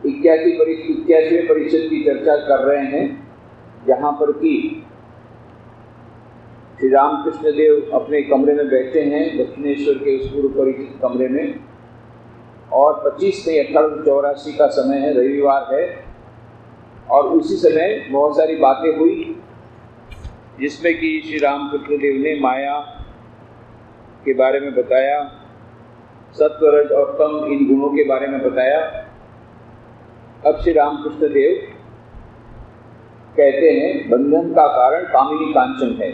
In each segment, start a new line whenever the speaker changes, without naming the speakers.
81वें परिषद की चर्चा कर रहे हैं, जहाँ पर कि श्री रामकृष्ण देव अपने कमरे में बैठे हैं, दक्षिणेश्वर के उस पूर्व परिचित कमरे में, और 25 मई 1884 का समय है, रविवार है। और उसी समय बहुत सारी बातें हुई, जिसमें कि श्री रामकृष्ण देव ने माया के बारे में बताया, सत्व रज और तम इन गुणों के बारे में बताया। अब श्री रामकृष्ण देव कहते हैं बंधन का कारण कामिनी कांचन है,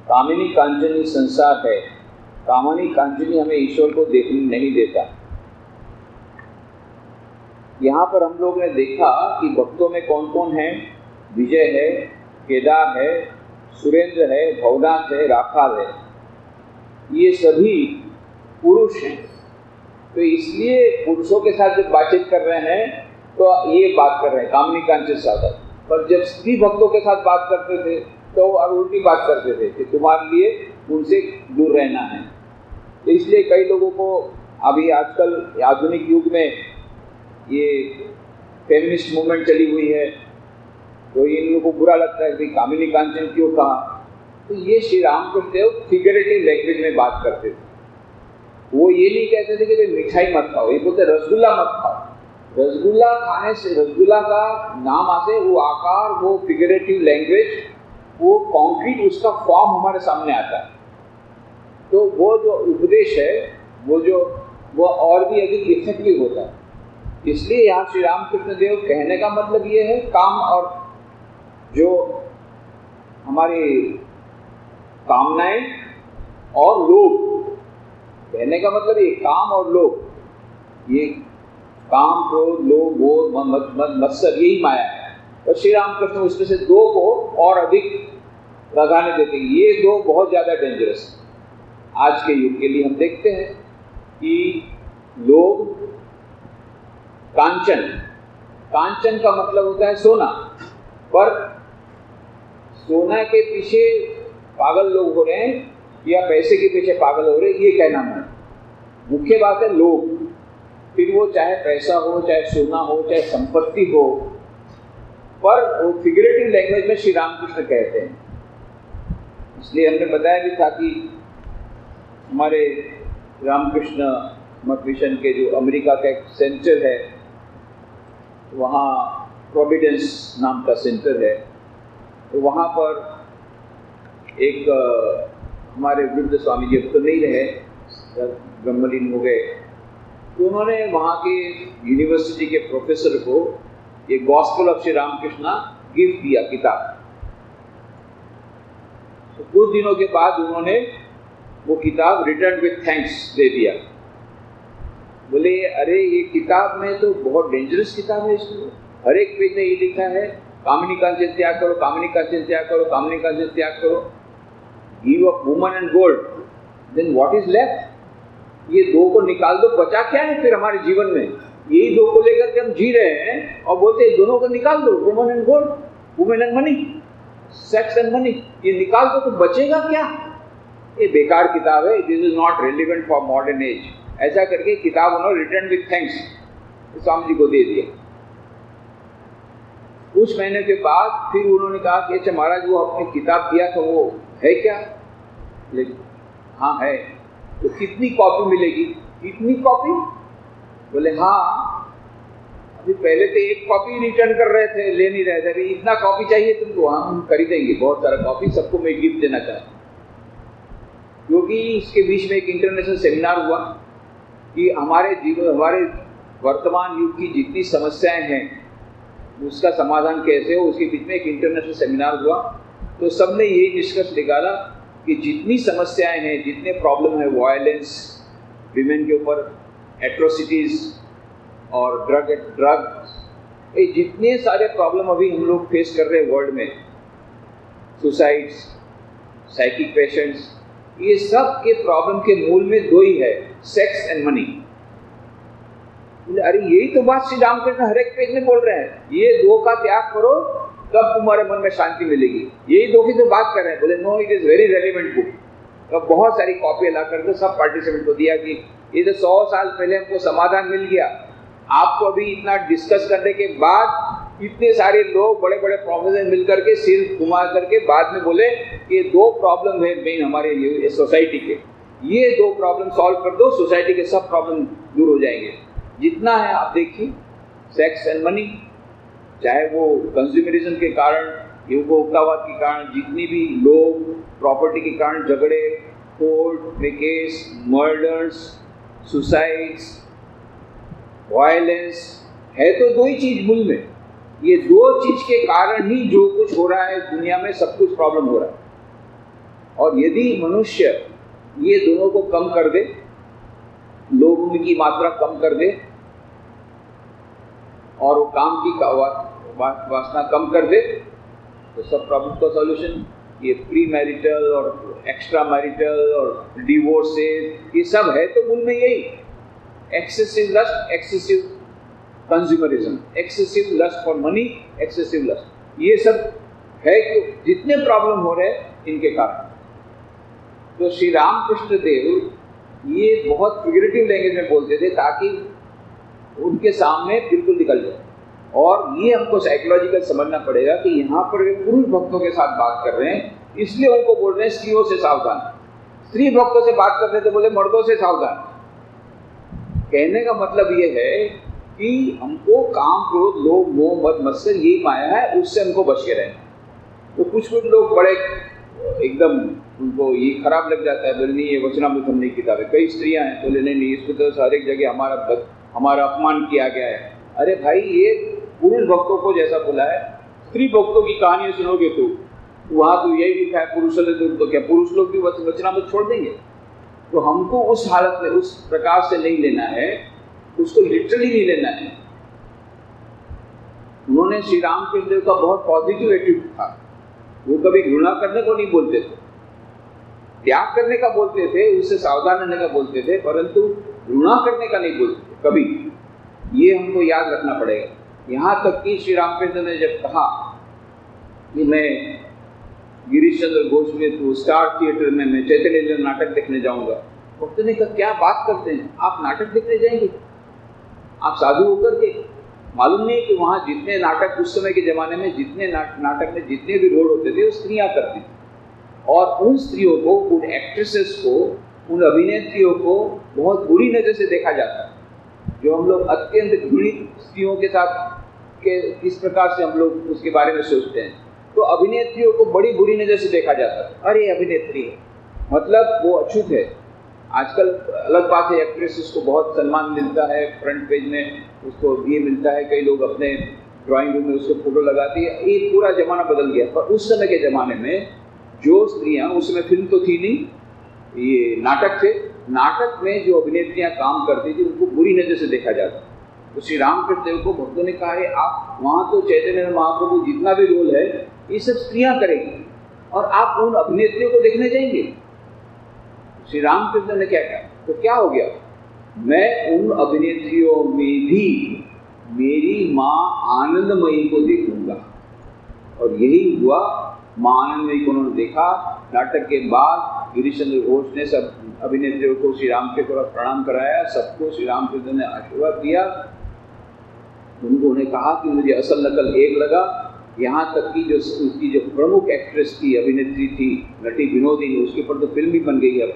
कामिनी कांचनी संसार है, कामिनी कांचनी हमें ईश्वर को देखने नहीं देता। यहाँ पर हम लोग ने देखा कि भक्तों में कौन कौन है, विजय है, केदार है, सुरेंद्र है, भवनाथ है, राखाल है, ये सभी पुरुष हैं। तो इसलिए पुरुषों के साथ जब बातचीत कर रहे हैं तो ये बात कर रहे हैं कामिनी कांचन साधक, पर जब स्त्री भक्तों के साथ बात करते थे तो और उल्टी बात करते थे कि तुम्हारे लिए उनसे दूर रहना है। तो इसलिए कई लोगों को अभी आजकल आधुनिक युग में ये फेमिनिस्ट मूवमेंट चली हुई है, तो इन लोगों को बुरा लगता है कि कामिनी कांचन क्यों कहा। तो ये श्री रामकृष्ण देव फिगरेटिव लैंग्वेज में बात करते थे। वो ये नहीं कहते थे कि भाई मिठाई मत खाओ, ये बोलते रसगुल्ला मत खाओ। रसगुल्ला खाने से, रसगुल्ला का नाम आते, वो आकार, वो फिगरेटिव लैंग्वेज, वो कॉन्क्रीट उसका फॉर्म हमारे सामने आता है। तो वो जो उपदेश है वो और भी अधिक इफेक्टिव होता है। इसलिए यहाँ श्री रामकृष्ण देव कहने का मतलब ये है, काम और जो हमारी कामनाएं और लोभ, कहने का मतलब ये काम और लोभ, ये काम, क्रोध, लोभ, बोध, मत्सर, यही माया है। और श्री रामकृष्ण उसमें से दो को और अधिक प्राधान्य देते हैं। ये दो बहुत ज़्यादा डेंजरस है आज के युग के लिए। हम देखते हैं कि लोग कांचन, कांचन का मतलब होता है सोना, पर सोना के पीछे पागल लोग हो रहे हैं या पैसे के पीछे पागल हो रहे हैं, ये कहना है। मुख्य बात है लोग, फिर वो चाहे पैसा हो, चाहे सोना हो, चाहे संपत्ति हो, पर वो फिगरेटिव लैंग्वेज में श्री रामकृष्ण कहते हैं। इसलिए हमने बताया भी था कि हमारे रामकृष्ण मठ मिशन के जो अमेरिका का एक सेंटर है, वहाँ प्रोविडेंस नाम का सेंटर है, तो वहाँ पर एक हमारे वृद्ध स्वामी जी अब तो नहीं रहे, ब्रह्मलीन हो गए, तो उन्होंने वहाँ के यूनिवर्सिटी के प्रोफेसर को ये gospel of Shri Ramakrishna gift दिया, किताब। तो कुछ दिनों के बाद उन्होंने वो किताब रिटर्न विथ थैंक्स दे दिया। बोले अरे ये किताब में तो बहुत डेंजरस किताब है, इसमें हर एक पेज में ये लिखा है कामिनी कांचन त्याग करो, कामिनी कांचन त्याग करो, कामिनी कांचन त्याग करो, give up woman and gold, then what is left? ये दो को निकाल दो, बचा क्या है फिर हमारे जीवन में? यही दो को लेकर के हम जी रहे हैं और बोलते हैं दोनों को निकाल दो, woman and gold, women and money, sex and money, ये निकाल दो तो बचेगा क्या? ये बेकार किताब है, this is not relevant for modern age. ऐसा करके किताब उन्होंने return with thanks Swami ji को दे दिया। कुछ महीने के बाद फिर उन्होंने कहा कि अच्छा महाराज वो आपने किताब दिया तो वो है क्या? लेकिन हाँ है। तो कितनी कॉपी मिलेगी? कितनी कॉपी? बोले हाँ, अभी पहले तो एक कॉपी रिटर्न कर रहे थे, ले नहीं रहे थे, अभी इतना कॉपी चाहिए तुमको? हाँ हम खरीदेंगे बहुत सारा कॉपी, सबको मैं गिफ्ट देना चाहता हूँ। क्योंकि इसके बीच में एक इंटरनेशनल सेमिनार हुआ कि हमारे जीवन, हमारे वर्तमान युग की जितनी समस्याएं हैं उसका समाधान कैसे हो, उसके बीच में एक इंटरनेशनल सेमिनार हुआ। तो सबने यही निष्कर्ष निकाला कि जितनी समस्याएं हैं, जितने प्रॉब्लम है, वायलेंस, विमेन के ऊपर एट्रोसिटीज़ और ड्रग, ये जितने सारे प्रॉब्लम अभी हम लोग फेस कर रहे हैं वर्ल्ड में, सुसाइड्स, साइकिक पेशेंट्स, ये सब के प्रॉब्लम के मूल में दो ही है, सेक्स एंड मनी। अरे यही तो बात श्री रामकृष्ण हर एक पेज में बोल रहे हैं, ये दो का त्याग करो तब तुम्हारे मन में शांति मिलेगी। यही दो की तो बात कर रहे हैं। बोले no, it is very relevant book. तो बहुत सारी कॉपी ला करके सब पार्टिसिपेंट को दिया कि ये तो 100 साल पहले हमको समाधान मिल गया, आपको अभी इतना डिस्कस करने के बाद इतने सारे लोग बड़े बड़े प्रोफेसर मिलकर के सिर घुमा करके बाद में बोले कि ये 2 प्रॉब्लम है मेन हमारे सोसाइटी के, ये 2 प्रॉब्लम सॉल्व कर दो, सोसाइटी के सब प्रॉब्लम दूर हो जाएंगे। जितना है आप देखिए, सेक्स एंड मनी, चाहे वो कंज्यूमरिज्म के कारण, उपभोक्तावाद के कारण, जितनी भी लोग प्रॉपर्टी के कारण झगड़े, कोर्ट में केस, मर्डर्स, सुसाइड्स, वायलेंस, है तो 2 ही चीज मूल में। ये 2 चीज के कारण ही जो कुछ हो रहा है दुनिया में, सब कुछ प्रॉब्लम हो रहा है। और यदि मनुष्य ये दोनों को कम कर दे, लोगों की मात्रा कम कर दे और वो काम की वासना कम कर दे, तो सब प्रॉब्लम का सॉल्यूशन, ये प्री मैरिटल और एक्स्ट्रा मैरिटल और डिवोर्सेस, ये सब है तो मूल में यही excessive lust, excessive consumerism, excessive lust for money, excessive lust, ये सब है कि जितने प्रॉब्लम हो रहे हैं इनके कारण। तो श्री रामकृष्ण देव ये बहुत फिगरेटिव लैंग्वेज में बोलते थे ताकि उनके सामने बिल्कुल निकल जाए। और ये हमको साइकोलॉजिकल समझना पड़ेगा कि यहाँ पर वे पुरुष भक्तों के साथ बात कर रहे हैं, इसलिए उनको बोल रहे हैं स्त्रियों से सावधान। स्त्री भक्तों से बात करते तो बोले मर्दों से सावधान। कहने का मतलब ये है कि हमको काम, क्रोध, लोभ, मोह, मद, मत्सर, यही माया है, उससे हमको बच के रहना। तो कुछ लोग बड़े एकदम उनको ये खराब लग जाता है, बोले नहीं ये वचनामृत हमने किताब है। कई स्त्रियां हैं, बोले नहीं इसको तो हर एक जगह हमारा अपमान किया गया है। अरे भाई, ये पुरुष भक्तों को जैसा बोला है, स्त्री भक्तों की कहानियां सुनोगे तो वहाँ तो यही लिखा है पुरुषों ने, तो क्या पुरुष लोग भी वचनामृत छोड़ देंगे? तो हमको उस हालत में उस प्रकार से नहीं लेना है, उसको लिटरली नहीं लेना है। उन्होंने श्री रामकृष्ण देव का बहुत पॉजिटिव एटीट्यूड था। वो कभी घृणा करने को नहीं बोलते थे, त्याग करने का बोलते थे, उससे सावधान रहने का बोलते थे, परंतु घृणा करने का नहीं बोलते थे कभी। ये हमको याद रखना पड़ेगा। यहाँ तक कि श्री रामकृष्ण ने जब कहा कि मैं गिरीश चंद्र घोष में तो स्टार थिएटर में मैं चैतन्य लीला नाटक देखने जाऊंगा, भक्त ने कहा क्या बात करते हैं, आप नाटक देखने जाएंगे? आप साधु होकर के? मालूम नहीं कि वहाँ जितने नाटक उस समय के ज़माने में, जितने नाटक में जितने भी रोल होते थे वो स्त्रियाँ करती थी। और उन स्त्रियों को, उन एक्ट्रेसेस को, उन अभिनेत्रियों को बहुत बुरी नज़र से देखा जाता है। जो हम लोग अत्यंत घृणित स्त्रियों के साथ किस प्रकार से हम लोग उसके बारे में सोचते हैं, तो अभिनेत्रियों को बड़ी बुरी नज़र से देखा जाता है। अरे अभिनेत्री है, मतलब वो अछूत है। आजकल अलग बात है, एक्ट्रेसेस को बहुत सम्मान मिलता है, फ्रंट पेज में उसको ये मिलता है, कई लोग अपने ड्राइंग रूम में उसको फोटो लगाती है। ये पूरा ज़माना बदल गया। पर उस समय के ज़माने में जो स्त्रियाँ, उस समय फिल्म तो थी नहीं, ये नाटक थे, नाटक में जो अभिनेत्रियाँ काम करती थी उनको बुरी नज़र से देखा जाता। तो श्री रामकृष्ण देव को भक्तों ने कहा है आप वहाँ तो चैतन्य महाप्रभु जितना भी रोल है ये सब स्त्रियाँ करेंगी और आप उन अभिनेत्रियों को देखने जाएंगे। श्री रामकृष्ण ने क्या कहा? तो क्या हो गया? मैं उन अभिनेत्रियों में भी मेरी माँ आनंदमयी को देखूंगा। और यही हुआ, माँ आनंदमयी को उन्होंने देखा। नाटक के बाद गिरीश चंद्र घोष ने सब अभिनेत्रियों को श्री राम के तरफ प्रणाम कराया, सबको श्री रामकृष्ण ने आशीर्वाद दिया। उन्होंने कहा कि मुझे असल नकल एक लगा। यहाँ तक कि जो उसकी जो प्रमुख एक्ट्रेस थी, अभिनेत्री थी, नटी विनोदिनी, उसके ऊपर तो फिल्म भी बन गई। अब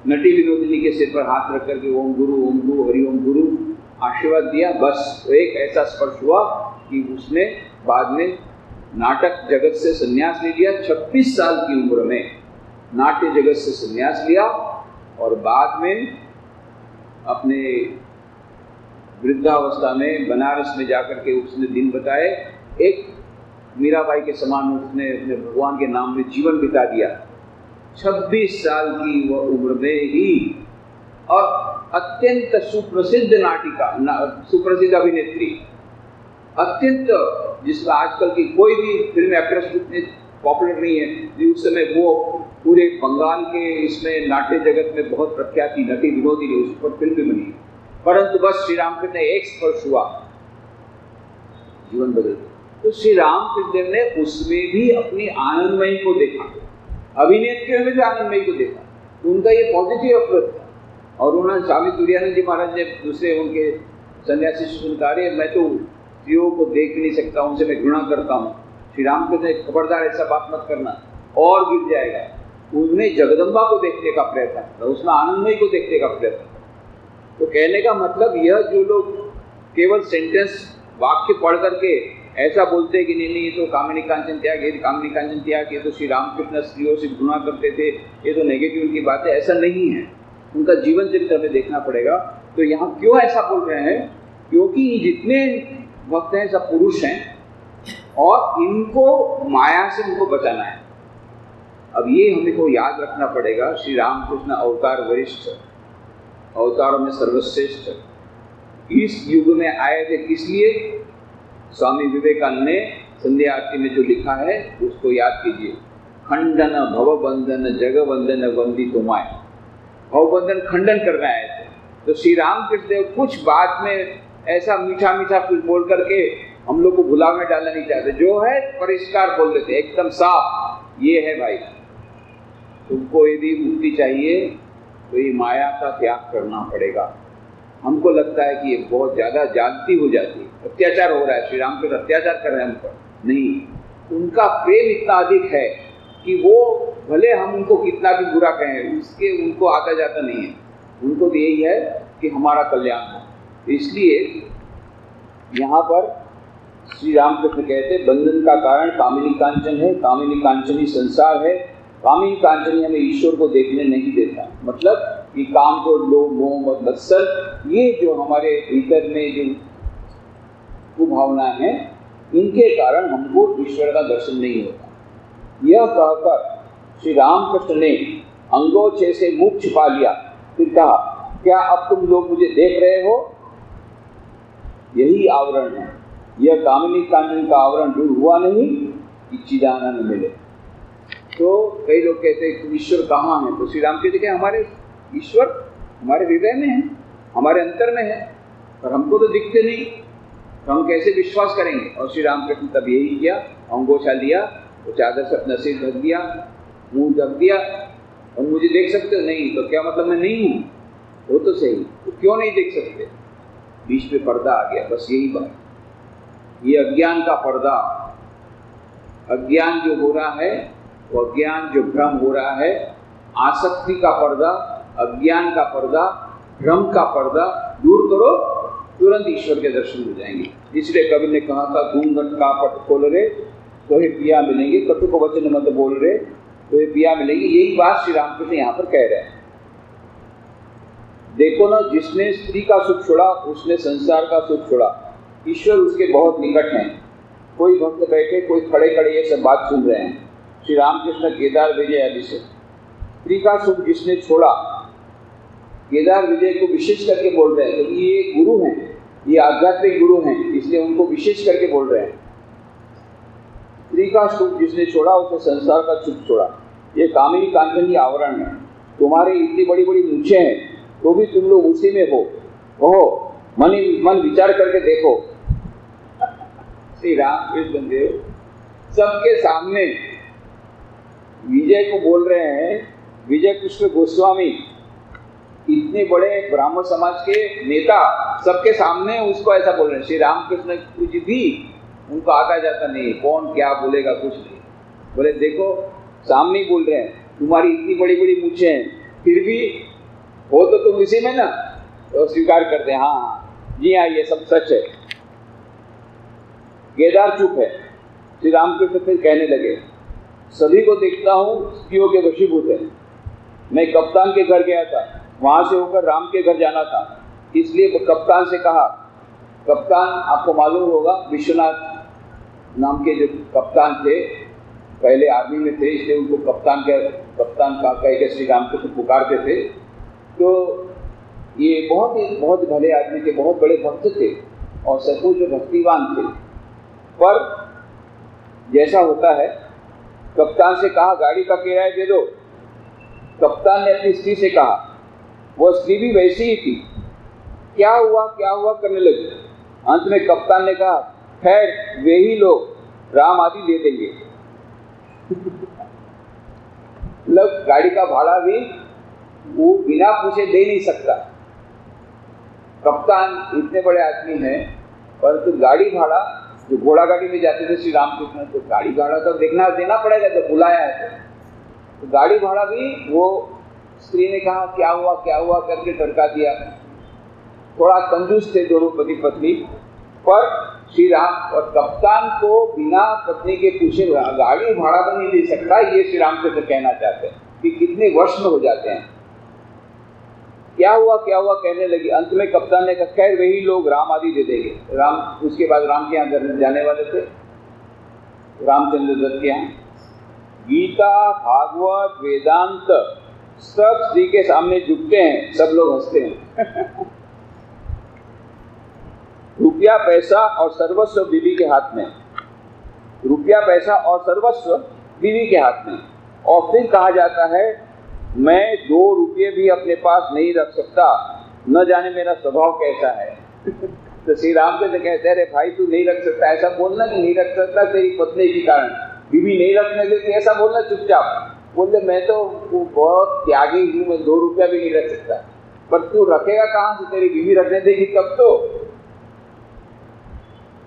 नटी विनोदिनी के सिर पर हाथ रख करके ओम गुरु हरिओम गुरु आशीर्वाद दिया। बस एक ऐसा स्पर्श हुआ कि उसने बाद में नाटक जगत से संन्यास ले लिया। 26 साल की उम्र में नाट्य जगत से संन्यास लिया और बाद में अपने वृद्धावस्था में बनारस में जाकर के उसने दिन बताए। एक मीराबाई के समान उसने अपने भगवान के नाम में जीवन बिता दिया। 26 साल की वह उम्र में ही, और अत्यंत सुप्रसिद्ध नाटिका, सुप्रसिद्ध अभिनेत्री, अत्यंत, जिसका आजकल की कोई भी फिल्म एक्ट्रेस इतनी पॉपुलर नहीं है। उस समय वो पूरे बंगाल के इसमें नाट्य जगत में बहुत प्रख्यात थी, नटी विनोदिनी, उस पर फिल्म भी बनी। परंतु बस श्री रामकृष्ण ने एक स्पर्श हुआ, जीवन बदल गया। तो श्री रामकृष्ण देव ने उसमें भी अपनी आनंदमयी को देखा, अभिनेत्रियों में भी आनंदमयी को देखा। तो उनका ये पॉजिटिव अप्रोच था। और उन्होंने स्वामी तुरानंद जी महाराज ने दूसरे उनके सन्यासी सुनकारे मैं तो स्त्रियों को देख नहीं सकता, उनसे मैं घृणा करता हूँ। श्री रामकृष्ण ने खबरदार ऐसा बात मत करना और गिर जाएगा। उनने जगदम्बा को देखने का प्रयत्न किया, उसमें आनंदमयी को देखने का प्रयत्न किया। तो कहने का मतलब यह, जो लोग केवल सेंटेंस वाक्य पढ़ करके ऐसा बोलते हैं कि नहीं नहीं ये तो कामिनी कांचन त्याग, ये कामिनी कांचन त्याग, ये तो श्री रामकृष्ण स्त्रियों से घृणा करते थे, ये तो नेगेटिव की बात है, ऐसा नहीं है। उनका जीवन चरित्र हमें देखना पड़ेगा। तो यहाँ क्यों ऐसा बोल रहे हैं? क्योंकि जितने भक्त हैं सब पुरुष हैं और इनको माया से उनको बचाना है। अब ये हमें को याद रखना पड़ेगा, श्री रामकृष्ण अवतार वरिष्ठ, अवतारों में सर्वश्रेष्ठ, इस युग में आए थे किस लिए? स्वामी विवेकानंद ने संध्या आरती में जो लिखा है उसको याद कीजिए। खंडन भवबंधन जगवंदन वंदी तुम्हाय, भवबंधन खंडन करने आए थे। तो श्री रामकृष्ण देव कुछ बात में ऐसा मीठा मीठा कुछ बोल करके हम लोग को भुला में डालना नहीं चाहते, जो है परिष्कार बोल देते एकदम साफ, ये है भाई, तुमको यदि मुक्ति चाहिए तो ये माया का त्याग करना पड़ेगा। हमको लगता है कि ये बहुत ज़्यादा जागती हो जाती है, अत्याचार हो रहा है, श्री राम कृष्ण अत्याचार कर रहे हैं हम पर, नहीं, उनका प्रेम इतना अधिक है कि वो भले हम उनको कितना भी बुरा कहें उसके उनको आता जाता नहीं है। उनको तो यही है कि हमारा कल्याण हो। इसलिए यहाँ पर श्री रामकृष्ण कहते बंधन का कारण कामिनी कांचन है, कामिनी कांचनी संसार है, कामिनी कांचनी हमें ईश्वर को देखने नहीं देता। मतलब कि काम को लोभ मोह और मत्सर, ये जो हमारे भीतर में जो कुभावना है, इनके कारण हमको ईश्वर का दर्शन नहीं होता। यह कहकर श्री रामकृष्ण ने अंगोछे से मुख छिपा लिया, फिर कहा, क्या अब तुम लोग मुझे देख रहे हो? यही आवरण है, यह कामिनी कांचन का आवरण दूर हुआ नहीं कि चिदानंद मिले। तो कई लोग कहते हैं कि ईश्वर कहाँ है? तो श्री राम कहते हैं हमारे ईश्वर हमारे हृदय में है, हमारे अंतर में है, पर हमको तो दिखते नहीं, तो हम कैसे विश्वास करेंगे? और श्री रामकृष्ण तब यही किया, अंगोछा लिया, तो चादर से अपना सिर ढक दिया, मुंह ढक दिया, और मुझे देख सकते हो? नहीं। तो क्या मतलब मैं नहीं हूँ? वो तो सही, तो क्यों नहीं देख सकते? बीच में पर्दा आ गया, बस यही बात। ये अज्ञान का पर्दा, अज्ञान जो हो रहा है, वो अज्ञान जो भ्रम हो रहा है, आसक्ति का पर्दा, अज्ञान का पर्दा, भ्रम का पर्दा दूर करो, तुरंत ईश्वर के दर्शन हो जाएंगे। इसलिए कवि ने कहा था, घूंघट का पट खोल रे तो हे पिया मिलेंगे, कटु को वचन मत बोल रे तो हे पिया मिलेंगे। यही बात श्री रामकृष्ण यहाँ पर कह रहे हैं। देखो ना, जिसने स्त्री का सुख छोड़ा उसने संसार का सुख छोड़ा। ईश्वर उसके बहुत निकट हैं। कोई भक्त बैठे, कोई खड़े खड़े ये सब बात सुन रहे हैं। श्री रामकृष्ण केदार विजय आदि से स्त्री का सुख जिसने छोड़ा, केदार विजय को विशेष करके बोल रहे हैं, क्योंकि ये गुरु हैं, ये आध्यात्मिक गुरु हैं, इसलिए उनको विशेष करके बोल रहे हैं। स्त्री का सुख जिसने छोड़ा उसने संसार का सुख छोड़ा। ये कामिनी कांचनी आवरण है। तुम्हारी इतनी बड़ी बड़ी मूछें हैं तो भी तुम लोग उसी में हो। मन विचार करके देखो। श्री रामकृष्ण देव सबके सामने विजय को बोल रहे हैं। विजय कृष्ण गोस्वामी इतने बड़े ब्राह्मण समाज के नेता सबके सामने उसको ऐसा बोल रहे हैं। श्री रामकृष्ण कुछ भी उनको आता जाता नहीं, कौन क्या बोलेगा कुछ नहीं। बोले देखो सामने ही बोल रहे हैं, तुम्हारी इतनी बड़ी बड़ी मूछें हैं, फिर भी हो तो तुम इसी में ना, तो स्वीकार करते हैं, हाँ जी हाँ ये सब सच है। केदार चुप है। श्री रामकृष्ण फिर कहने लगे, सभी को देखता हूँ स्त्रियों के वशीभूत है। मैं कप्तान के घर गया था, वहाँ से होकर राम के घर जाना था, इसलिए कप्तान से कहा, कप्तान आपको मालूम होगा विश्वनाथ नाम के जो कप्तान थे, पहले आर्मी में थे, इसलिए उनको कप्तान का कह के श्री रामकृष्ण पुकारते थे। तो ये बहुत भले आदमी थे, बहुत बड़े भक्त थे और सचमुच जो भक्तिवान थे। पर जैसा होता है, कप्तान से कहा गाड़ी का किराया दे दो। कप्तान ने अपनी स्त्री से कहा, वो स्त्री भी वैसी ही थी, क्या हुआ करने लगी। अंत में कप्तान ने कहा, खैर वे ही लोग राम आदि दे देंगे। मतलब गाड़ी का भाड़ा भी वो बिना पूछे दे नहीं सकता। कप्तान इतने बड़े आदमी हैं, परंतु गाड़ी भाड़ा, जो घोड़ा गाड़ी में जाते थे श्री रामकृष्ण, तो गाड़ी भाड़ा तो देना पड़ेगा जब बुलाया है तो गाड़ी भाड़ा भी वो स्त्री ने कहा क्या हुआ करके टरका दिया। थोड़ा कंजूस थे दोनों पति पत्नी, पर श्री राम और कप्तान को बिना पत्नी के पूछे गाड़ी भाड़ा तो नहीं दे सकता, ये श्री राम से कहना चाहते हैं कि कितने वर्ष में हो जाते हैं। क्या हुआ कहने लगी। अंत में कप्तान ने कहा खैर वही लोग राम आदि दे देंगे। राम, उसके बाद राम के यहाँ जाने वाले थे, रामचंद्र दत्त के यहाँ। गीता, भागवत, वेदांत सब श्री के सामने झुकते हैं, सब लोग हंसते हैं। रुपया पैसा और सर्वस्व बीवी के हाथ में, रुपया पैसा और सर्वस्व बीवी के हाथ में। और फिर कहा जाता है मैं 2 रुपये भी अपने पास नहीं रख सकता, न जाने मेरा स्वभाव कैसा है। तो श्री राम से कहते हैं अरे भाई तू नहीं रख सकता, ऐसा बोलना कि नहीं रख सकता तेरी पत्नी के कारण, बीवी नहीं रखने देती ऐसा बोलना चुपचाप। बोलते मैं तो बहुत त्यागी हूँ, मैं 2 रुपया भी नहीं रख सकता। पर तू रखेगा कहाँ से, तेरी बीवी रखने देगी तब तो।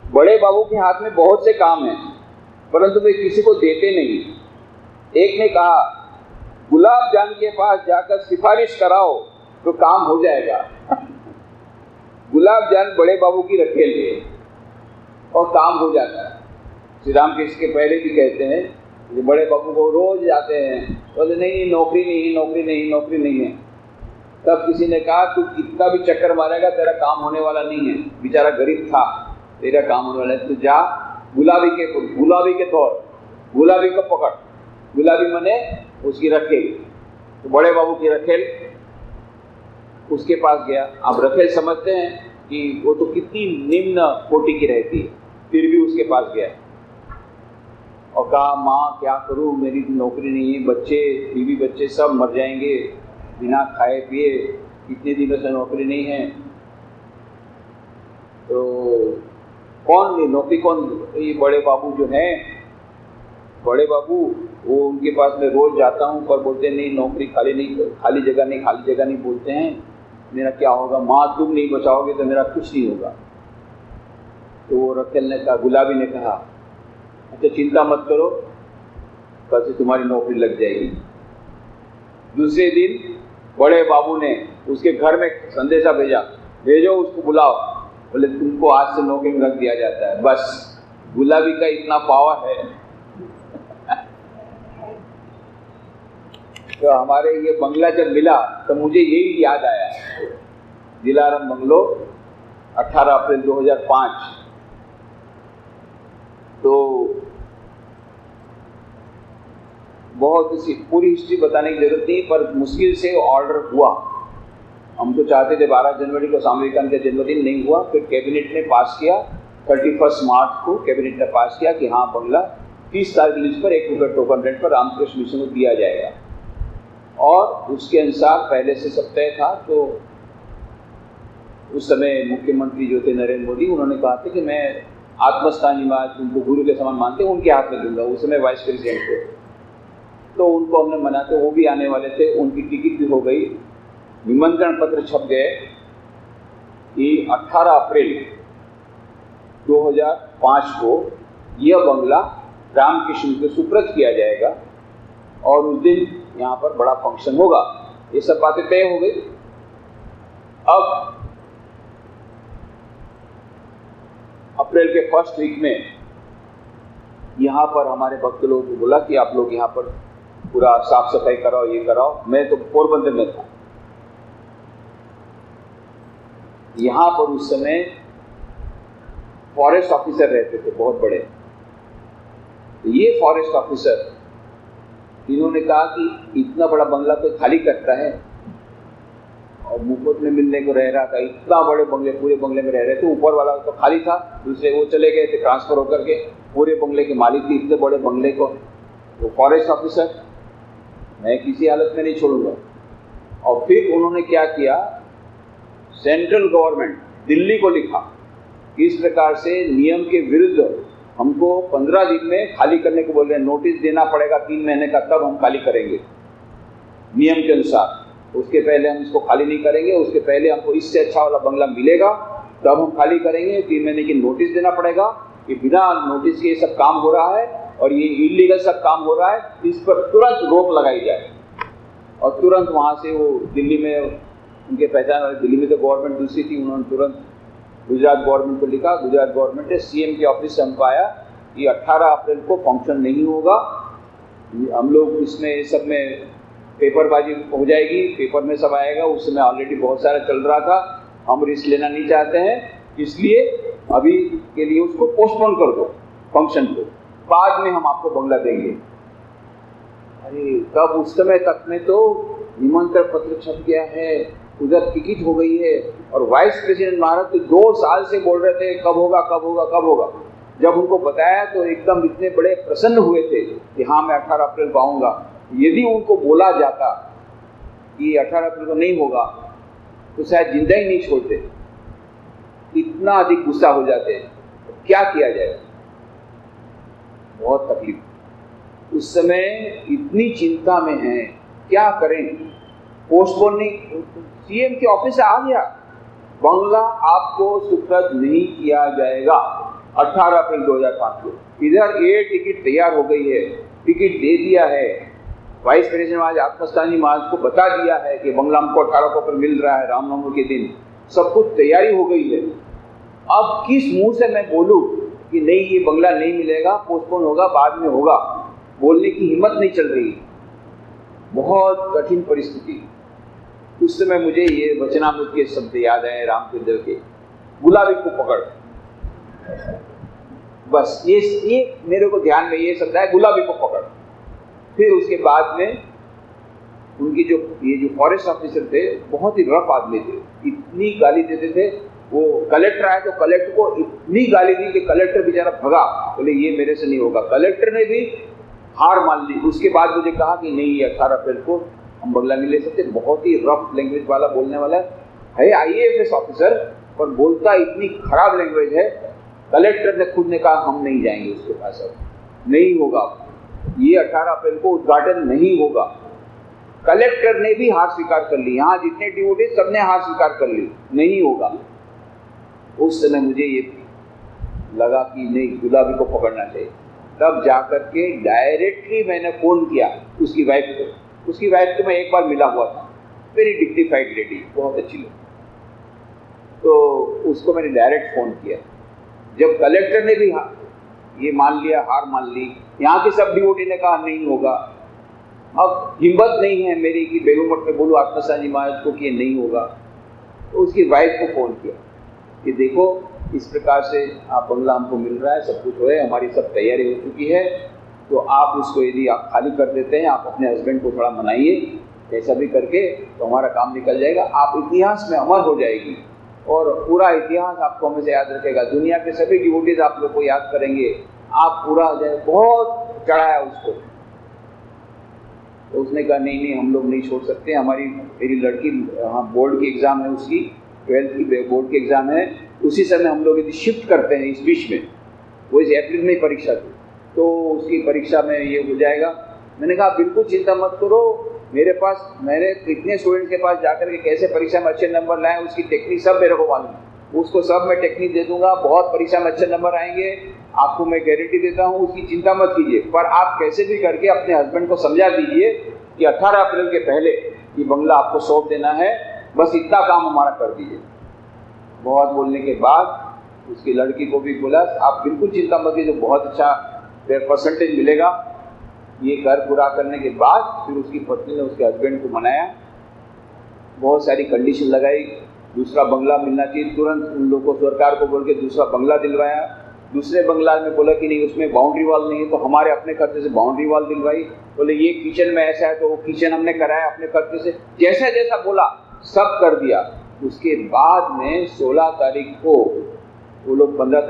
बड़े बाबू के हाथ में बहुत से काम हैं, परंतु वे किसी को देते नहीं। एक ने कहा गुलाब जान के पास जाकर सिफारिश कराओ तो काम हो जाएगा। गुलाब जान बड़े बाबू की रखेल है और काम हो जाता है। श्री राम के इसके पहले भी कहते हैं कि बड़े बाबू को रोज जाते हैं, बोले नहीं नौकरी नहीं है। तब किसी ने कहा तू कितना भी चक्कर मारेगा तेरा काम होने वाला नहीं है, बेचारा गरीब था, तेरा काम होने वाला है, तू जा गुलाबी के तौर, गुलाबी को पकड़। गुलाबी मने उसकी रखेल, तो बड़े बाबू की रखेल उसके पास गया। आप रखेल समझते हैं कि वो तो कितनी निम्न कोटि की रहती है, फिर भी उसके पास गया और कहा माँ क्या करूँ, मेरी नौकरी नहीं है, बच्चे बीवी बच्चे सब मर जाएंगे बिना खाए पिए, कितने दिनों से नौकरी नहीं है, तो कौन नौकरी कौन। ये बड़े बाबू जो हैं, बड़े बाबू वो उनके पास मैं रोज जाता हूँ, पर बोलते नहीं नौकरी खाली जगह नहीं बोलते हैं, मेरा क्या होगा माँ, तुम नहीं बचाओगे तो मेरा कुछ नहीं होगा। तो वो रखेल ने कहा, गुलाबी ने कहा अच्छा चिंता मत करो, कल से तुम्हारी नौकरी लग जाएगी। दूसरे दिन बड़े बाबू ने उसके घर में संदेशा भेजो उसको बुलाओ, बोले तुमको आज से नौकरी में रख दिया जाता है। बस गुलाबी का इतना पावर है। तो हमारे ये बंगला जब मिला तो मुझे यही याद आया, दिलाराम बंगलो 18 अप्रैल 2005। तो बहुत सी पूरी हिस्ट्री बताने की जरूरत नहीं, पर मुश्किल से ऑर्डर हुआ। हम तो चाहते थे 12 जनवरी को स्वामी विवेकानंद का जन्मदिन, नहीं हुआ। फिर कैबिनेट ने पास किया, 31 मार्च को कैबिनेट ने पास किया कि हाँ बंगला 30 तारीख लीज पर 1 रुपये टोकन रेट पर रामकृष्ण मिशन को दिया जाएगा। और उसके अनुसार पहले से सब तय था। तो उस समय मुख्यमंत्री जो थे नरेंद्र मोदी, उन्होंने कहा था कि मैं आत्मस्थान निवास उनको गुरु के समान मानते हैं, उनके हाथ में दूंगा। उस समय वाइस प्रेसिडेंट थे, तो उनको हमने मना के वो भी आने वाले थे, उनकी टिकट भी हो गई, निमंत्रण पत्र छप गए कि 18 अप्रैल 2005 को यह बंगला रामकृष्ण को सुपुर्द किया जाएगा और उस दिन यहाँ पर बड़ा फंक्शन होगा। ये सब बातें तय हो गई। अब अप्रैल के फर्स्ट वीक में यहाँ पर हमारे भक्त लोगों को बोला कि आप लोग यहाँ पर पूरा साफ सफाई कराओ, ये कराओ। मैं तो पोरबंदर में था। यहाँ पर उस समय फॉरेस्ट ऑफिसर रहते थे बहुत बड़े। तो ये फॉरेस्ट ऑफिसर इन्होंने कहा कि इतना बड़ा बंगला तो खाली करता है, और मुफ्त में मिलने को रह रहा था, इतना बड़े बंगले पूरे बंगले में रह रहे थे। ऊपर वाला तो खाली था, दूसरे वो चले गए थे ट्रांसफर होकर के, पूरे बंगले के मालिक थे इतने बड़े बंगले को। तो फॉरेस्ट ऑफिसर मैं किसी हालत में नहीं छोड़ूंगा। और फिर उन्होंने क्या किया, सेंट्रल गवर्नमेंट दिल्ली को लिखा, इस प्रकार से नियम के विरुद्ध हमको 15 दिन में खाली करने को बोल रहे हैं, नोटिस देना पड़ेगा 3 महीने का, तब हम खाली करेंगे नियम के अनुसार। उसके पहले हम इसको खाली नहीं करेंगे, उसके पहले हमको इससे अच्छा वाला बंगला मिलेगा तब हम खाली करेंगे। 3 महीने की नोटिस देना पड़ेगा कि बिना नोटिस के ये सब काम हो रहा है और ये इलीगल सब काम हो रहा है, इस पर तुरंत रोक लगाई जाए। और तुरंत वहाँ से वो दिल्ली में उनके पहचान वाले, दिल्ली में तो गवर्नमेंट दूसरी थी, उन्होंने तुरंत गुजरात गवर्नमेंट को लिखा। गुजरात गवर्नमेंट ने सीएम के ऑफिस से हमको आया कि 18 अप्रैल को फंक्शन नहीं होगा, हम लोग इसमें सब में पेपरबाजी हो जाएगी, पेपर में सब आएगा, उस समय ऑलरेडी बहुत सारा चल रहा था, हम रिस्क लेना नहीं चाहते हैं, इसलिए अभी के लिए उसको पोस्टपोन कर दो फंक्शन को, बाद में हम आपको बंगला देंगे। अरे तब उस समय तक में तो निमंत्रण पत्र छप गया है, उधर टिकट हो गई है, और वाइस प्रेसिडेंट महाराज तो 2 साल से बोल रहे थे कब होगा कब होगा कब होगा। जब उनको बताया तो एकदम इतने बड़े प्रसन्न हुए थे कि हाँ मैं 18 अप्रैल को आऊँगा। यदि उनको बोला जाता कि 18 अप्रैल को नहीं होगा तो शायद जिंदा ही नहीं छोड़ते, इतना अधिक गुस्सा हो जाते। क्या किया जाए, बहुत तकलीफ। उस समय इतनी चिंता में है, क्या करें। पोस्टपोन नहीं, सीएम के ऑफिस से आ गया, बंगला आपको सुपुर्द नहीं किया जाएगा 18 अप्रैल 2005 को। इधर ये टिकट तैयार हो गई है, टिकट दे दिया है, वाइस प्रेसिडेंट महाराज आत्मस्थानी महाराज को बता दिया है कि बंगला हमको 18 को पर मिल रहा है रामनवमी के दिन, सब कुछ तैयारी हो गई है। अब किस मुंह से मैं बोलूं कि नहीं ये बंगला नहीं मिलेगा, पोस्टपोन होगा, बाद में होगा, बोलने की हिम्मत नहीं चल रही। बहुत कठिन परिस्थिति। उस समय मुझे ये वचनामृत के शब्द याद आए रामचंद्र के, गुलाबी को पकड़। बस ये मेरे को ध्यान में ये शब्द है, गुलाबी को पकड़। फिर उसके बाद में उनकी ये जो फॉरेस्ट ऑफिसर थे बहुत ही रफ आदमी थे, इतनी गाली देते थे। वो कलेक्टर आया तो कलेक्टर को इतनी गाली दी कि कलेक्टर बेचारा भगा, बोले ये मेरे से नहीं होगा। कलेक्टर ने भी हार मान ली। उसके बाद मुझे कहा कि नहीं, 18 अप्रैल को हम बंगला नहीं ले सकते। बहुत ही रफ लैंग्वेज वाला बोलने वाला है, IAS ऑफिसर, पर बोलता इतनी खराब लैंग्वेज है। कलेक्टर ने खुद ने कहा हम नहीं जाएंगे उसके पास, अब नहीं होगा, ये 18 अप्रैल को उद्घाटन नहीं होगा। कलेक्टर ने भी हार स्वीकार कर ली, यहाँ जितने डिवोटी सबने हार स्वीकार कर ली, नहीं होगा। उस समय मुझे ये लगा कि नहीं, गुलाबी को पकड़ना चाहिए। तब जाकर के डायरेक्टली मैंने फोन किया उसकी वाइफ को। उसकी वाइफ को मैं एक बार मिला हुआ था, वेरी डिग्निफाइड लेडी, बहुत अच्छी लोग। तो उसको मैंने डायरेक्ट फोन किया। जब कलेक्टर ने भी ये मान लिया, हार मान ली, यहाँ के सब डिवोटी ने कहा नहीं होगा। अब हिम्मत नहीं है मेरी कि बेलूमठ में बोलूँ आत्मस्थानी महाराज को कि ये नहीं होगा। तो उसकी वाइफ को फोन किया कि देखो इस प्रकार से आप बंगला हमको मिल रहा है, सब कुछ हो है, हमारी सब तैयारी हो चुकी है, तो आप उसको यदि आप खाली कर देते हैं, आप अपने हस्बैंड को थोड़ा मनाइए, ऐसा भी करके तो हमारा काम निकल जाएगा, आप इतिहास में अमर हो जाएगी और पूरा इतिहास आपको हमेशा याद रखेगा। दुनिया के सभी डिवोटीज आप लोग को याद करेंगे, आप पूरा हो जाए। बहुत चढ़ाया उसको। तो उसने कहा नहीं, हम लोग नहीं छोड़ सकते, मेरी लड़की बोर्ड की एग्ज़ाम है, उसकी 12th की बोर्ड की एग्ज़ाम है, उसी समय हम लोग यदि शिफ्ट करते हैं इस बीच में, वो इस अप्रैल में परीक्षा थी, तो उसकी परीक्षा में ये हो जाएगा। मैंने कहा बिल्कुल चिंता मत करो, मैंने इतने स्टूडेंट के पास जाकर के कैसे परीक्षा में अच्छे नंबर लाए, उसकी टेक्निक सब मेरे को मालूम है, उसको सब मैं टेक्निक दे दूंगा, बहुत परीक्षा में अच्छे नंबर आएंगे, आपको मैं गारंटी देता हूँ, उसकी चिंता मत कीजिए। पर आप कैसे भी करके अपने हस्बैंड को समझा दीजिए कि 18 अप्रैल के पहले ये बंगला आपको सौंप देना है, बस इतना काम हमारा कर दीजिए। बहुत बोलने के बाद उसकी लड़की को भी बोला आप बिल्कुल चिंता मत कीजिए, बहुत अच्छा परसेंटेज मिलेगा। ये कर पूरा करने के बाद फिर उसकी पत्नी ने उसके हस्बैंड को मनाया, बहुत सारी कंडीशन लगाई, दूसरा बंगला मिलना चाहिए, तुरंत उन लोगों को सरकार को बोल के दूसरा बंगला दिलवाया। दूसरे बंगला में बोला कि नहीं उसमें बाउंड्री वॉल नहीं है, तो हमारे अपने खर्चे से बाउंड्री वॉल दिलवाई। बोले ये किचन में ऐसा है तो वो किचन हमने कराया अपने खर्चे से, जैसा जैसा बोला सब कर दिया। उसके बाद में 16 तारीख को वो लोग 16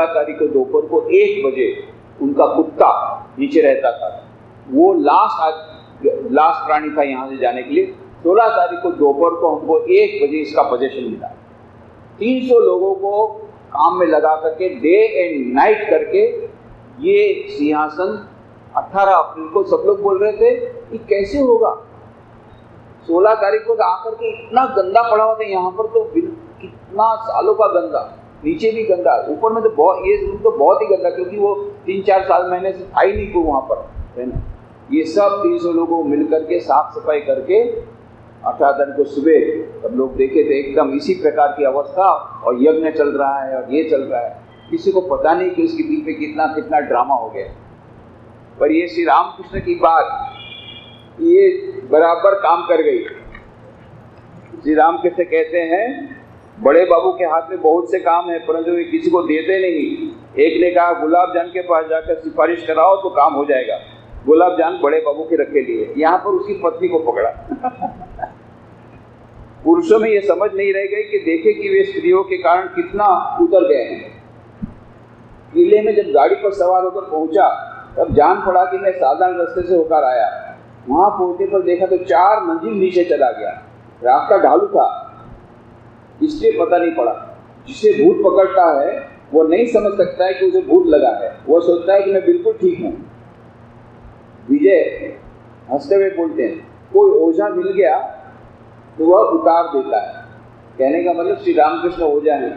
तारीख को दोपहर को 1 बजे उनका कुत्ता नीचे रहता था, वो लास्ट प्राणी था यहाँ से जाने के लिए। 16 तारीख को दोपहर को हमको 1 बजे इसका पोजीशन मिला। 300 लोगों को काम में लगा करके डे एंड नाइट करके ये सिंहासन 18 अप्रैल को सब लोग बोल रहे थे कि कैसे होगा, 16 तारीख को आकर के इतना गंदा पड़ा हुआ था यहाँ पर, तो कितना सालों का गंदा, नीचे भी गंदा, ऊपर में तो बहुत, ये रूम तो बहुत ही गंदा, क्योंकि वो 3-4 साल महीने से था ही नहीं को वहाँ पर, है ना। ये सब 300 लोगों को मिल करके साफ सफाई करके 18 तारीख को सुबह सब लोग देखे थे एकदम इसी प्रकार की अवस्था, और यज्ञ चल रहा है और ये चल रहा है। किसी को पता नहीं कि उसके दिल पे कितना कितना ड्रामा हो गया। पर ये श्री रामकृष्ण की बात ये बराबर काम कर गई। श्री रामकृष्ण कहते हैं बड़े बाबू के हाथ में बहुत से काम है, परंतु वे किसी को देते नहीं। एक ने कहा गुलाब जान के पास जाकर सिफारिश कराओ तो काम हो जाएगा। गुलाब जान बड़े बाबू के रखे लिए, यहाँ पर उसकी पत्नी को पकड़ा। पुरुषों में ये समझ नहीं रह गई कि देखे कि वे स्त्रियों के कारण कितना उतर गए हैं। किले में जब गाड़ी पर सवार होकर पहुंचा तब जान पड़ा कि मैं साधारण रास्ते से होकर आया। वहां पहुंचने पर देखा तो 4 मंजिल नीचे चला गया। रास्ता ढालू था, इसलिए पता नहीं पड़ा। जिसे भूत पकड़ता है वो नहीं समझ सकता है कि उसे भूत लगा है, वो सोचता है कि मैं बिल्कुल ठीक हूँ। विजय हंसते हुए बोलते हैं कोई ओझा मिल गया तो वह उतार देता है। कहने का मतलब श्री रामकृष्ण ओझा है,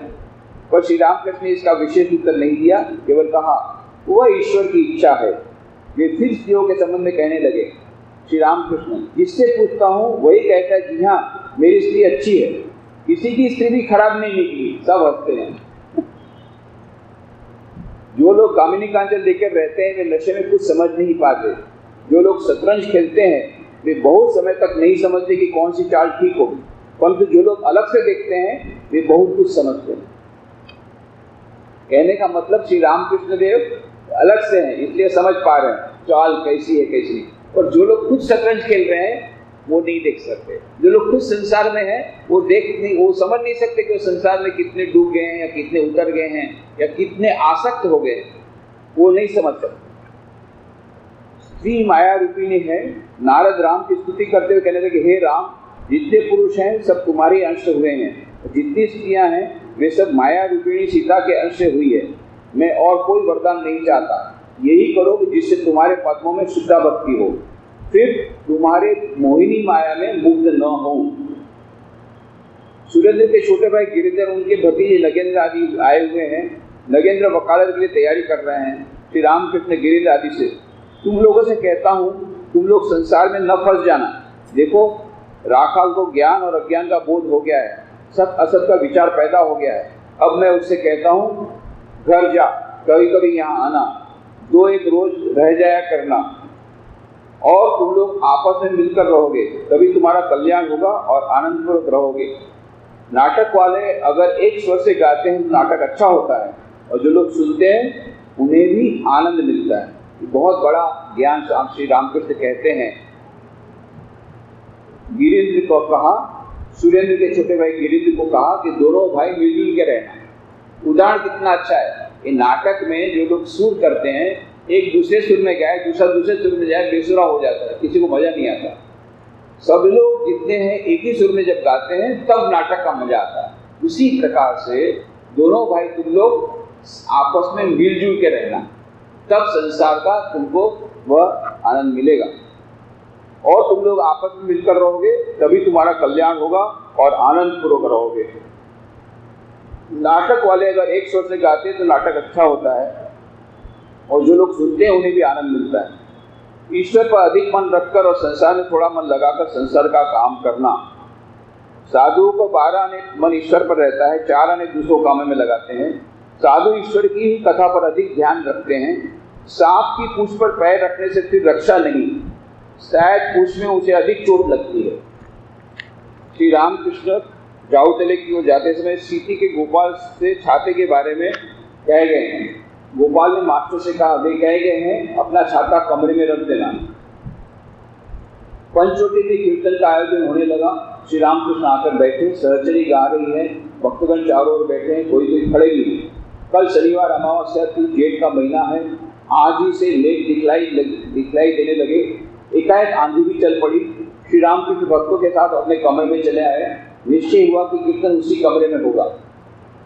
पर श्री रामकृष्ण ने इसका विशेष उत्तर नहीं दिया, केवल कहा वह ईश्वर की इच्छा है। वे फिर स्त्रियों के संबंध में कहने लगे। श्री रामकृष्ण जिससे पूछता हूँ वही कहता है जी हाँ मेरी स्त्री अच्छी है, किसी की स्त्री भी खराब नहीं निकली। सब हंसते हैं। जो लोग कामिनी कांचन लेकर रहते हैं वे नशे में कुछ समझ नहीं पाते। जो लोग शतरंज खेलते हैं वे बहुत समय तक नहीं समझते कि कौन सी चाल ठीक होगी, परंतु जो लोग अलग से देखते हैं वे बहुत कुछ समझते हैं। कहने का मतलब श्री रामकृष्ण देव अलग से हैं, इसलिए समझ पा रहे हैं चाल कैसी है कैसी नहीं। और जो लोग खुद शतरंज खेल रहे हैं वो नहीं देख सकते। जो लोग खुद संसार में हैं वो वो समझ नहीं सकते कि वो संसार में कितने डूब गए हैं या कितने उतर गए हैं या कितने आसक्त हो गए, वो नहीं समझ सकते। स्त्री माया रूपिणी है। नारद राम की स्तुति करते हुए कहने लगे हे राम जितने पुरुष हैं सब तुम्हारे अंश हुए हैं, जितनी स्त्रियां हैं वे सब माया रूपिणी सीता के अंश हुई है। मैं और कोई वरदान नहीं चाहता, यही करो जिससे तुम्हारे पद्मों में शुद्धा भक्ति हो, फिर तुम्हारे मोहिनी माया में मुग्ध न हो। सुरेंद्र के छोटे भाई गिरिधर उनके भतीजे नगेंद्र आदि आए हुए हैं। नगेंद्र वकालत के लिए तैयारी कर रहे हैं। श्री रामकृष्ण गिरिधर आदि से तुम लोगों से कहता हूँ तुम लोग संसार में न फंस जाना। देखो राखाल को ज्ञान और अज्ञान का बोध हो गया है, सत असत का विचार पैदा हो गया है। अब मैं उससे कहता हूँ घर जा, कभी कभी यहाँ आना, 2-1 रोज रह जाया करना, और तुम लोग आपस में मिलकर रहोगे, तभी तुम्हारा कल्याण होगा और आनंदपूर्वक रहोगे। नाटक वाले अगर एक स्वर से गाते हैं तो नाटक अच्छा होता है, और जो लोग सुनते हैं उन्हें भी आनंद मिलता है। बहुत बड़ा ज्ञान श्री रामकृष्ण कहते हैं। गिरिंद्र को कहा, सुरेंद्र के छोटे भाई गिरिंद्र को कहा कि दोनों भाई मिलजुल के रहना। उदाहरण कितना अच्छा है। ये नाटक में जो लोग सुर करते हैं एक दूसरे सुर में गाए, दूसरा दूसरे सुर में जाए, बेसुरा हो जाता है, किसी को मजा नहीं आता। सब लोग जितने हैं एक ही सुर में जब गाते हैं तब नाटक का मजा आता है। उसी प्रकार से दोनों भाई तुम लोग आपस में मिलजुल के रहना, तब संसार का तुमको वह आनंद मिलेगा, और तुम लोग आपस में मिलकर रहोगे तभी तुम्हारा कल्याण होगा और आनंद पूर्वक रहोगे। नाटक वाले अगर एक स्वर से गाते हैं तो नाटक अच्छा होता है, और जो लोग सुनते हैं उन्हें भी आनंद मिलता है। ईश्वर पर अधिक मन रखकर और संसार में थोड़ा मन लगाकर संसार का काम करना। साधुओं को 12 आने मन ईश्वर पर रहता है, 4 आने दूसरों कामों में लगाते हैं। साधु ईश्वर की ही कथा पर अधिक ध्यान रखते हैं। सांप की पूंछ पर पैर रखने से फिर रक्षा नहीं, शायद पूंछ में उसे अधिक चोट लगती है। श्री रामकृष्ण जाऊतले की ओर जाते समय सीटी के गोपाल से छाते के बारे में कह गए हैं। गोपाल ने मास्टर से कहा वे कह गए हैं अपना छाता कमरे में रख देना। पंचवटी में कीर्तन का आयोजन होने लगा। श्री रामकृष्ण आकर बैठे, सहचरी गा रही है, भक्तगण चारों ओर बैठे हैं, कोई कोई खड़े भी हैं। कल शनिवार अमावस्या थी, जेठ का महीना है। आज ही से लेख दिखलाई देने लगे। एकाएक आंधी भी चल पड़ी। श्री रामकृष्ण भक्तों के साथ अपने कमरे में चले आए। निश्चय हुआ कि कीर्तन उसी कमरे में होगा।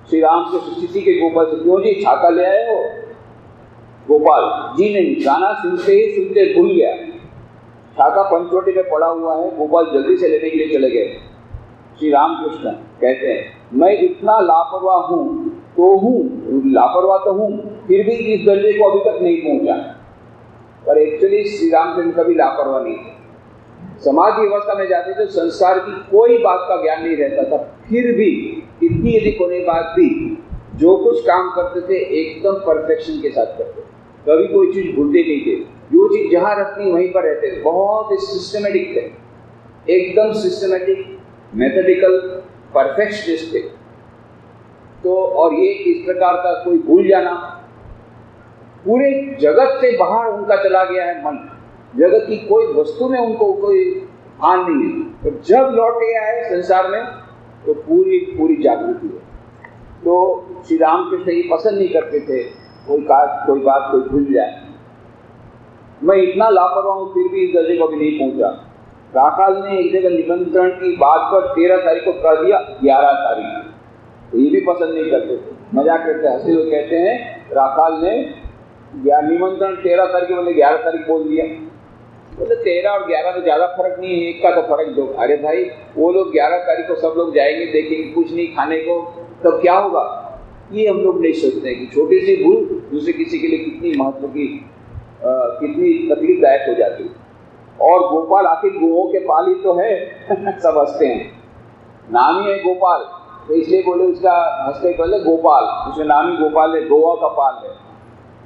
श्री राम के स्थिति के गोपाल से क्यों जी छाता ले आए हो? गोपाल जी नहीं, गाना सुनते ही सुनते भूल गया। छाता पंचवटी में पड़ा हुआ है, गोपाल जल्दी से लेने के लिए चले गए। श्री रामकृष्ण कहते हैं मैं इतना लापरवाह हूँ तो हूँ, लापरवाह तो हूँ, फिर भी इस दर्जे को अभी तक नहीं पहुँचा। पर एक्चुअली श्री रामकृष्ण कभी लापरवाह नहीं थे। समाधि अवस्था में जाते तो संसार की कोई बात का ज्ञान नहीं रहता था, फिर भी इतनी यदि कोई बात भी जो कुछ काम करते थे एकदम परफेक्शन के साथ करते, कभी कोई चीज़ भूलते नहीं थे, जो चीज़ जहाँ रखनी वहीं पर रहते थे, बहुत सिस्टमेटिक थे, एकदम सिस्टमेटिक, मेथडिकल, परफेक्शनिस्ट थे। तो और ये इस प्रकार का कोई भूल जाना, पूरे जगत से बाहर उनका चला गया है मन, जगत की कोई वस्तु में उनको कोई भान नहीं है। तो जब लौट के आए संसार में तो पूरी पूरी जागृति है। तो श्री रामकृष्ण ये पसंद नहीं करते थे कोई बात कोई भूल जाए। मैं इतना लापरवाह हूँ फिर भी इस दर्जे को भी नहीं पहुँचा। राखाल ने एक जगह निमंत्रण की बात पर 13 तारीख को कर दिया 11 तारीख, तो ये भी पसंद नहीं करते थे, मजाक करते हंसते हुए कहते हैं राखाल ने निमंत्रण 13 तारीख के बदले 11 तारीख बोल दिया। बोले 13 और 11 में ज़्यादा फर्क नहीं है, एक का तो फर्क दो। अरे भाई वो लोग 11 तारीख को सब लोग जाएंगे, देखेंगे कुछ नहीं खाने को, तब क्या होगा? ये हम लोग नहीं सोचते हैं कि छोटी सी भूल दूसरे किसी के लिए कितनी महत्व की कितनी तकलीफदायक हो जाती है। और गोपाल आखिर गोओं के पाल ही तो है सब हंसते हैं, नाम ही है गोपाल, तो इसलिए बोले उसका हंसते पहले गोपाल, उसमें नाम ही गोपाल है, गोवा का पाल है।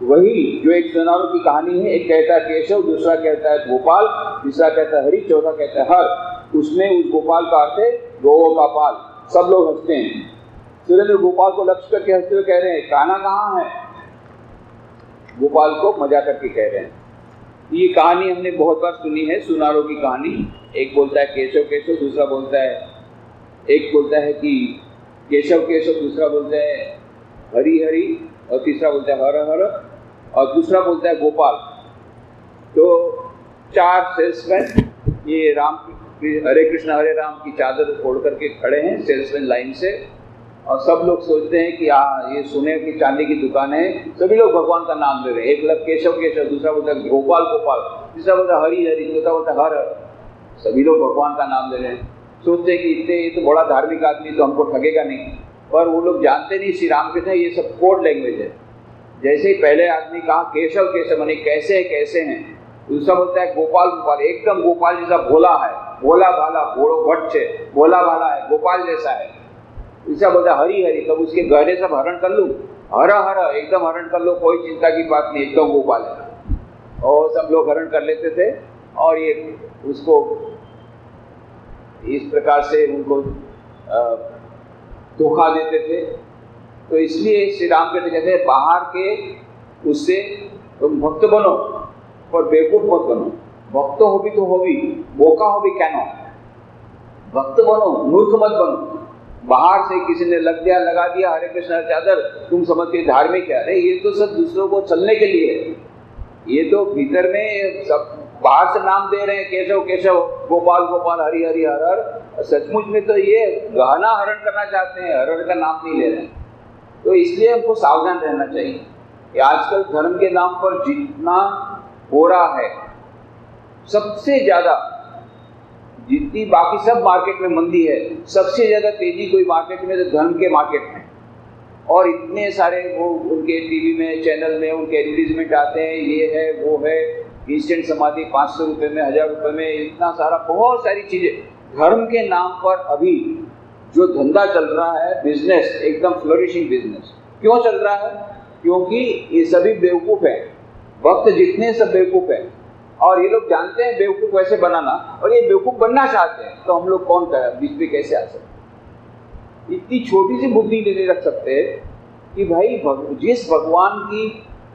वही जो एक सुनारों की कहानी है, एक कहता है केशव, दूसरा कहता है गोपाल, तीसरा कहता है हरि, चौथा कहता है हर, उसमें उस गोपाल का अर्थ है गोवा का पाल। सब लोग हंसते हैं। सुरेंद्र गोपाल को लक्ष्य करके हंसते हुए कह रहे हैं कान्हा कहाँ है? गोपाल को मजा करके कह रहे हैं। ये कहानी हमने बहुत बार सुनी है, सुनारों की कहानी। एक बोलता है केशव केशव, दूसरा बोलता है, एक बोलता है कि केशव केशव, दूसरा बोलता है हरि हरि, और तीसरा बोलता है हर हर, और दूसरा बोलता है गोपाल। तो 4 सेल्समैन ये राम हरे कृष्ण हरे राम की चादर ओढ़ करके खड़े हैं सेल्समैन लाइन से, और सब लोग सोचते हैं कि ये सोने की चांदी की दुकान है, सभी लोग भगवान का नाम ले रहे हैं। एक लग केशव केशव, दूसरा बोलता है गोपाल गोपाल, तीसरा बोलता है हरि हरि, चौथा बोलता है हर हर, सभी लोग भगवान का नाम ले रहे हैं। सोचते हैं कि ये तो बड़ा धार्मिक आदमी, तो हमको ठगेगा नहीं। पर वो लोग जानते नहीं श्री राम कृष्ण ये सब कोड लैंग्वेज है। जैसे ही पहले आदमी कहा केशव केशव माने कैसे हैं, दूसरा बोलता है गोपाल गोपाल, एकदम गोपाल जैसा भोला है, भोला भाला, भोड़ो भट्ट से भोला भाला है, गोपाल जैसा है। तीसरा बोलता है हरि हरि, तब उसके गहरे सब हरण कर लूँ, हर हर एकदम हरण कर लो, कोई चिंता की बात नहीं, एकदम गोपाल है। और सब लोग हरण कर लेते थे और ये उसको इस प्रकार से उनको धोखा देते थे। तो इसलिए श्री राम कहते हैं बाहर के उससे तुम भक्त बनो पर बेवकूफ मत बनो। भक्त हो भी तो हो भी, बोका हो भी क्या नो, भक्त बनो, मूर्ख मत बनो। बाहर से किसी ने लगा दिया हरे कृष्ण चादर, तुम समझते धार्मिक है, अरे ये तो सब दूसरों को चलने के लिए है। ये तो भीतर में सब बाहर से नाम दे रहे हैं केशव केशव, गोपाल गोपाल, हरि हरि हर हर, सचमुच में तो ये गहना हरण करना चाहते हैं, हर हर का नाम नहीं ले रहे हैं। तो इसलिए हमको सावधान रहना चाहिए कि आजकल धर्म के नाम पर जितना हो रहा है, सबसे ज़्यादा जितनी बाकी सब मार्केट में मंदी है, सबसे ज़्यादा तेजी कोई मार्केट में तो धर्म के मार्केट में। और इतने सारे वो उनके टीवी में चैनल में उनके एडवर्टीजमेंट आते हैं, ये है वो है, इंस्टेंट समाधि 500 रुपये में, 1000 रुपये में, इतना सारा बहुत सारी चीज़ें। धर्म के नाम पर अभी जो धंधा चल रहा है, बिजनेस एकदम फ्लोरिशिंग बिजनेस, क्यों चल रहा है? क्योंकि ये सभी बेवकूफ़ हैं, भक्त जितने सब बेवकूफ़ हैं, और ये लोग जानते हैं बेवकूफ़ कैसे बनाना, और ये बेवकूफ़ बनना चाहते हैं। तो हम लोग कौन करें, बीच में कैसे आ सकते? इतनी छोटी सी बुद्धि नहीं रख सकते कि भाई जिस भगवान की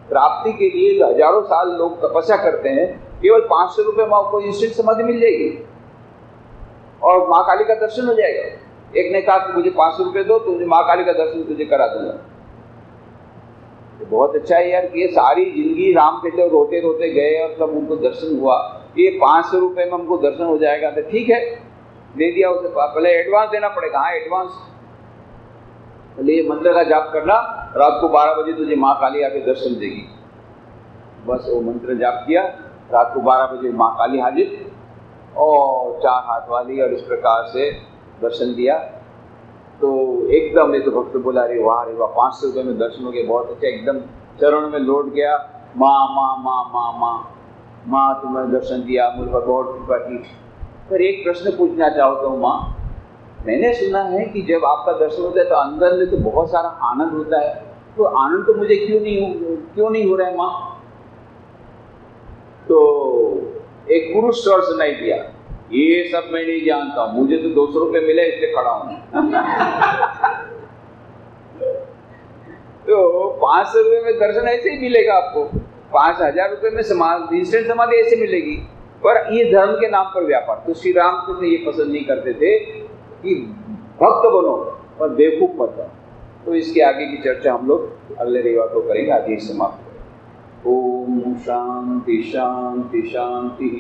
प्राप्ति के लिए हजारों साल लोग तपस्या करते हैं, केवल 500 रुपये में आपको इंस्टेंट समाधि मिल जाएगी और माँ काली का दर्शन हो जाएगा। एक ने कहा कि मुझे 500 रुपये दो, तुझे माँ काली का दर्शन तुझे करा दूंगा। तो बहुत अच्छा है यार कि ये सारी जिंदगी राम के रोते रोते गए और तब उनको दर्शन हुआ, ये 500 रुपये में हमको दर्शन हो जाएगा, तो ठीक है दे दिया उसे। पहले एडवांस देना पड़ेगा। हाँ एडवांस, पहले ये मंत्र का जाप करना, रात को 12 बजे तुझे माँ काली आके दर्शन देगी। बस वो मंत्र जाप किया रात को 12 बजे माँ काली हाजिर और 4 हाथ वाली, और इस प्रकार से दर्शन दिया। तो एकदम ये तो भक्त बोला, अरे वाह रे वाह, 500 रुपये में दर्शन हो गया, बहुत अच्छा। एकदम चरणों में लौट गया, माँ माँ माँ माँ माँ माँ तुम्हें दर्शन दिया, मुझ पर बहुत कृपा की। पर एक प्रश्न पूछना चाहता हूँ माँ, मैंने सुना है कि जब आपका दर्शन होता है तो अंदर में तो बहुत सारा आनंद होता है, तो आनंद तो मुझे क्यों नहीं हो रहा है माँ? तो एक पुरुष स्वर सुनाई दिया, ये सब मैं नहीं जानता हूँ, मुझे तो 200 रुपये मिले इसलिए खड़ा हूँ। तो 500 रुपये में दर्शन ऐसे ही मिलेगा आपको, 5000 रुपये में इंस्टेंट समाधि ऐसे मिलेगी। पर ये धर्म के नाम पर व्यापार। तो श्री रामकृष्ण ये पसंद नहीं करते थे कि भक्त बनो पर बेवकूफ मत बनो। तो इसके आगे की चर्चा हम लोग अगले रविवार को करेंगे। आज ही समाप्त करें। ओम शांति शांति शांति।